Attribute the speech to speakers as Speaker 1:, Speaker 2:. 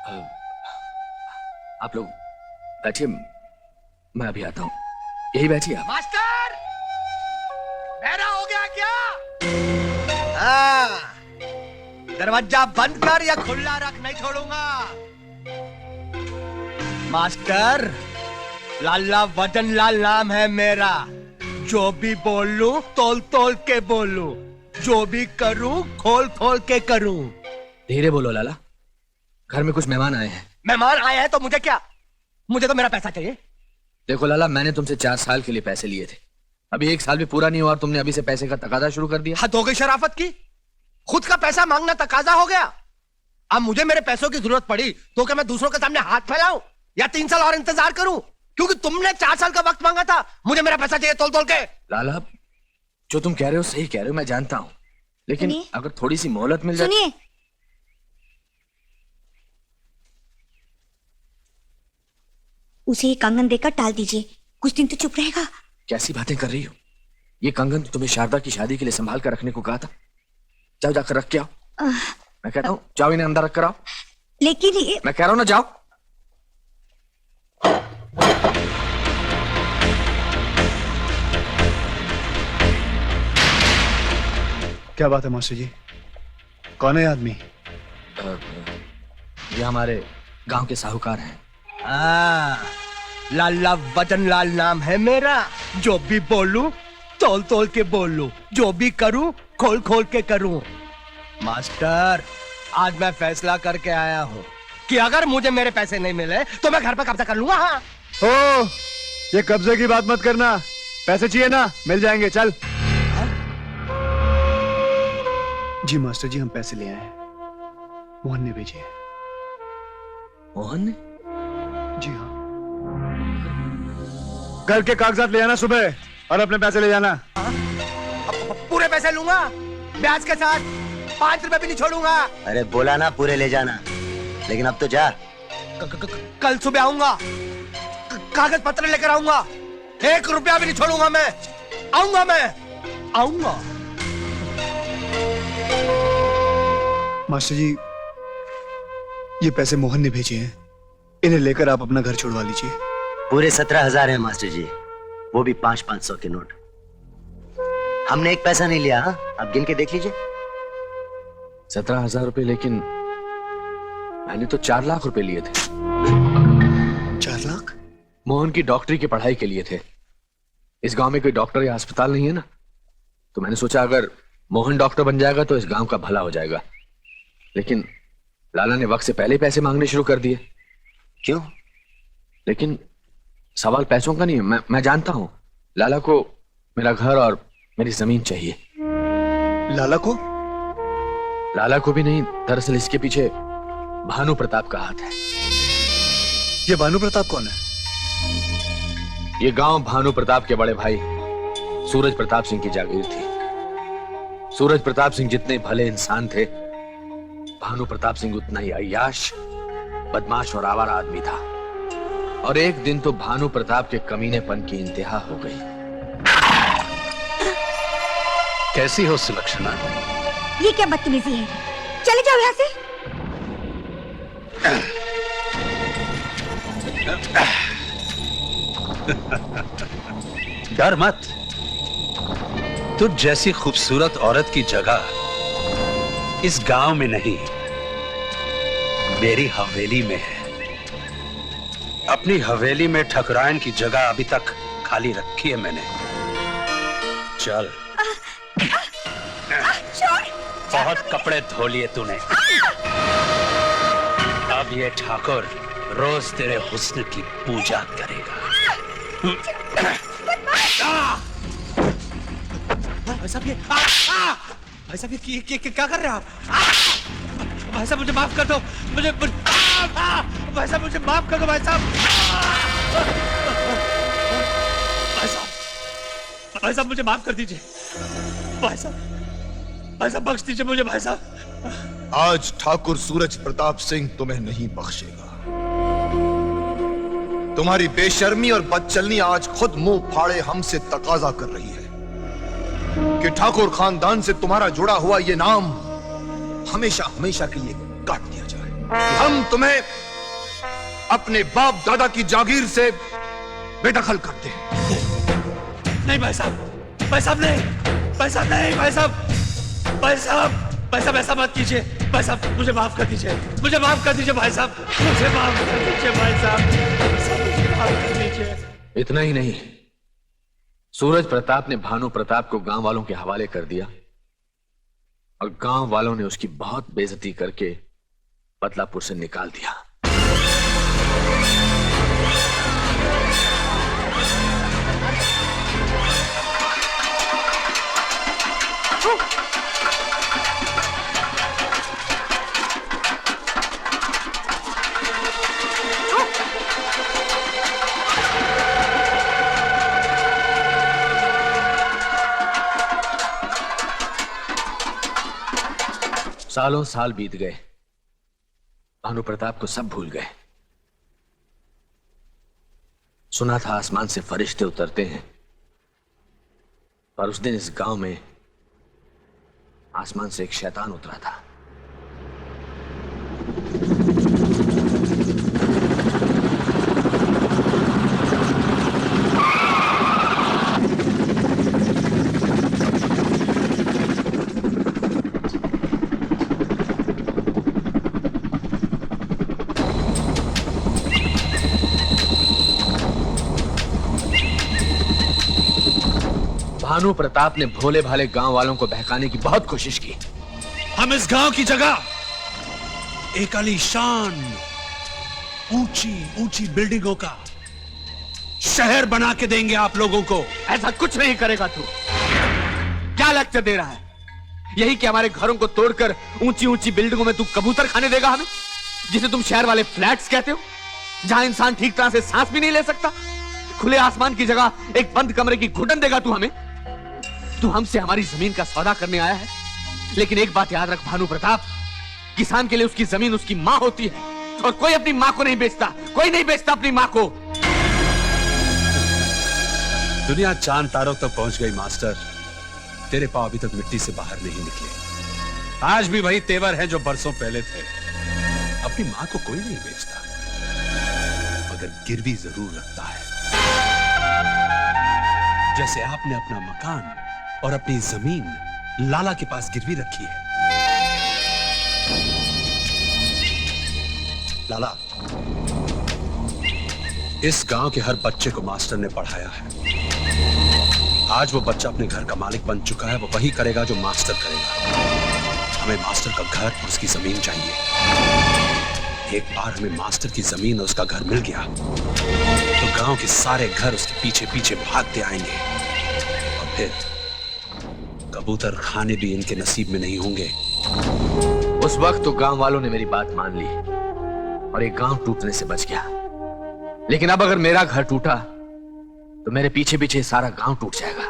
Speaker 1: आप लोग बैठिए, मैं अभी आता हूँ। यही बैठिए आप।
Speaker 2: मास्टर, बहरा हो गया क्या? हाँ, दरवाजा बंद कर या खुला रख, नहीं छोड़ूंगा। मास्टर, लाला वजन लाल नाम है मेरा। जो भी बोलूं तोल तोल के बोलूं, जो भी करूं खोल खोल के करूं।
Speaker 1: धीरे बोलो लाला, घर में कुछ मेहमान आए हैं।
Speaker 2: मेहमान आए हैं तो मुझे क्या? मुझे तो मेरा पैसा चाहिए।
Speaker 1: देखो लाला, मैंने तुमसे 4 साल के लिए पैसे लिए थे। अभी 1 साल भी पूरा नहीं हुआ और तुमने अभी से पैसे का तकाजा शुरू कर दिया।
Speaker 2: हद हो गई शराफत की। खुद का पैसा मांगना तकाजा हो गया। अब मुझे मेरे पैसों की जरूरत पड़ी तो क्या मैं दूसरों के सामने हाथ फैलाऊं या 3 साल और इंतजार करूं? क्योंकि तुमने 4 साल का वक्त मांगा था। मुझे मेरा पैसा चाहिए तोल तोल के।
Speaker 1: लाला, जो तुम कह रहे हो सही कह रहे हो, मैं जानता हूं, लेकिन अगर थोड़ी सी मोहलत मिल जाए।
Speaker 3: सुनिए, उसे ये कंगन देकर टाल दीजिए, कुछ दिन तो चुप रहेगा।
Speaker 1: कैसी बातें कर रही हो? ये कंगन तो तुम्हें शारदा की शादी के लिए संभाल कर रखने को कहा था। जाओ जाकर रख के आओ। मैं कहता हूँ जाओ, इन्हें अंदर रख कर आओ।
Speaker 3: लेकिन ये
Speaker 1: मैं कह रहा हूँ ना, जाओ।
Speaker 4: क्या बात है मास्टर जी? कौन है आदमी?
Speaker 1: ये हमारे गांव के साहूकार हैं।
Speaker 2: लाला वजन लाल नाम है मेरा। जो भी बोलूं तोल तोल के बोलूं, जो भी करूं खोल खोल के करूं। मास्टर, आज मैं फैसला करके आया हूं कि अगर मुझे मेरे पैसे नहीं मिले तो मैं घर पर कब्जा कर लूंगा। हाँ।
Speaker 4: ओ, ये कब्जे की बात मत करना। पैसे चाहिए ना, मिल जाएंगे, चल। जी मास्टर जी, हम पैसे ले आए हैं। मोहन ने भेजे।
Speaker 1: मोहन ने?
Speaker 4: जी हाँ। घर के कागजात ले आना सुबह और अपने पैसे ले जाना।
Speaker 2: पूरे पैसे लूंगा, ब्याज के साथ। 5 रुपए भी नहीं छोड़ूंगा।
Speaker 5: अरे बोला ना पूरे ले जाना, लेकिन अब तो जा।
Speaker 2: कल सुबह आऊंगा, कागज पत्र लेकर आऊंगा। 1 रुपया भी नहीं छोड़ूंगा मैं। आऊंगा, मैं आऊंगा।
Speaker 4: मास्टर जी, ये पैसे मोहन ने भेजे हैं। इन्हें लेकर आप अपना घर छुड़वा लीजिए।
Speaker 5: पूरे 17,000 है मास्टर जी, वो भी 500-500 के नोट। हमने एक पैसा नहीं लिया। हाँ, आप गिन के देख लीजिए।
Speaker 1: 17,000 रुपए, लेकिन मैंने तो 4 लाख रुपए लिए थे।
Speaker 4: 4 लाख?
Speaker 1: मोहन की डॉक्टरी की पढ़ाई के लिए थे। इस गांव में कोई डॉक्टर या अस्पताल नहीं है ना, तो मैंने सोचा अगर मोहन डॉक्टर बन जाएगा तो इस गांव का भला हो जाएगा। लेकिन लाला ने वक्त से पहले पैसे मांगने शुरू कर दिए।
Speaker 5: क्यों?
Speaker 1: लेकिन सवाल पैसों का नहीं है। मैं जानता हूं लाला को मेरा घर और मेरी जमीन चाहिए।
Speaker 4: लाला को?
Speaker 1: लाला को भी नहीं, दरअसल इसके पीछे भानु प्रताप का हाथ है।
Speaker 4: ये भानु प्रताप कौन है?
Speaker 1: ये गांव भानु प्रताप के बड़े भाई सूरज प्रताप सिंह की जागीर थी। सूरज प्रताप सिंह जितने भले इंसान थे, भानु प्रताप सिंह उतना ही अय्याश, बदमाश और आवारा आदमी था। और एक दिन तो भानु प्रताप के कमीनेपन की इंतहा हो गई।
Speaker 6: कैसी हो सुलक्षणा?
Speaker 3: ये क्या बदतमीजी है? चले जाओ यहाँ से।
Speaker 6: डर मत, तुझ जैसी खूबसूरत औरत की जगह इस गांव में नहीं, मेरी हवेली में है। अपनी हवेली में ठकुराइन की जगह अभी तक खाली रखी है मैंने। चल। बहुत कपड़े धो लिए तूने। अब ये ठाकुर रोज तेरे हुस्न की पूजा करेगा।
Speaker 2: भाई साहब, ये भाई साहब, ये क्या कर रहे हैं आप? भाई साहब, मुझे माफ कर दो। मुझे भाई साहब, मुझे माफ कर दो भाई साहब। भाई साहब, मुझे माफ कर दीजिए। भाई साहब बख्श दीजिए मुझे भाई साहब।
Speaker 7: आज ठाकुर सूरज प्रताप सिंह तुम्हें नहीं बख्शेगा। तुम्हारी बेशर्मी और बदचलनी आज खुद मुंह फाड़े हमसे तकाजा कर रही है कि ठाकुर खानदान से तुम्हारा जुड़ा हुआ ये नाम हमेशा हमेशा के लिए काट दिया जाए। कि हम तुम्हें अपने बाप दादा की जागीर से बेदखल करते हैं।
Speaker 2: नहीं भाई साहब, भाई साहब नहीं, भाई साहब नहीं, भाई साहब, भाई साहब, भाई साहब ऐसा मत कीजिए। भाई साहब मुझे माफ कर दीजिए, मुझे माफ कर दीजिए भाई साहब, मुझे माफ कर दीजिए भाई साहब, मुझे माफ कर दीजिए।
Speaker 1: इतना ही नहीं, सूरज प्रताप ने भानु प्रताप को गांव वालों के हवाले कर दिया और गांव वालों ने उसकी बहुत बेइज्जती करके बदलापुर से निकाल दिया। सालों साल बीत गए, भानु प्रताप को सब भूल गए। सुना था आसमान से फरिश्ते उतरते हैं, पर उस दिन इस गांव में आसमान से एक शैतान उतरा था। भानु प्रताप ने भोले भाले गांव वालों को बहकाने की बहुत कोशिश की।
Speaker 6: हम इस गांव की जगह एक आलीशान ऊंची ऊंची बिल्डिंगों का शहर बना के देंगे आप लोगों को।
Speaker 1: ऐसा कुछ नहीं करेगा तू। क्या लेक्चर दे रहा है? यही कि हमारे घरों को तोड़कर ऊंची ऊंची बिल्डिंगों में तू कबूतर खाने देगा हमें, जिसे तुम शहर वाले फ्लैट्स कहते हो, जहां इंसान ठीक तरह से सांस भी नहीं ले सकता। खुले आसमान की जगह एक बंद कमरे की घुटन देगा तू हमें। तू हमसे हमारी जमीन का सौदा करने आया है, लेकिन एक बात याद रख भानु प्रताप, किसान के लिए उसकी जमीन उसकी मां होती है, और कोई अपनी मां को नहीं बेचता, कोई नहीं बेचता अपनी मां को।
Speaker 6: दुनिया चांद तारों तक पहुंच गई मास्टर, तेरे पांव अभी तक मिट्टी से बाहर नहीं निकले। आज भी वही तेवर हैं जो बरसों पहले थे। अपनी मां को कोई नहीं बेचता, मगर गिरवी जरूर रखता है। जैसे आपने अपना मकान और अपनी जमीन लाला के पास गिरवी रखी है। लाला, इस गांव के हर बच्चे को मास्टर ने पढ़ाया है। आज वो बच्चा अपने घर का मालिक बन चुका है, वो वही करेगा जो मास्टर करेगा। हमें मास्टर का घर और उसकी जमीन चाहिए। एक बार हमें मास्टर की जमीन और उसका घर मिल गया तो गांव के सारे घर उसके पीछे पीछे भागते आएंगे, और फिर कबूतर खाने भी इनके नसीब में नहीं होंगे।
Speaker 1: उस वक्त तो गांव वालों ने मेरी बात मान ली और एक गांव टूटने से बच गया, लेकिन अब अगर मेरा घर टूटा तो मेरे पीछे पीछे सारा गांव टूट जाएगा।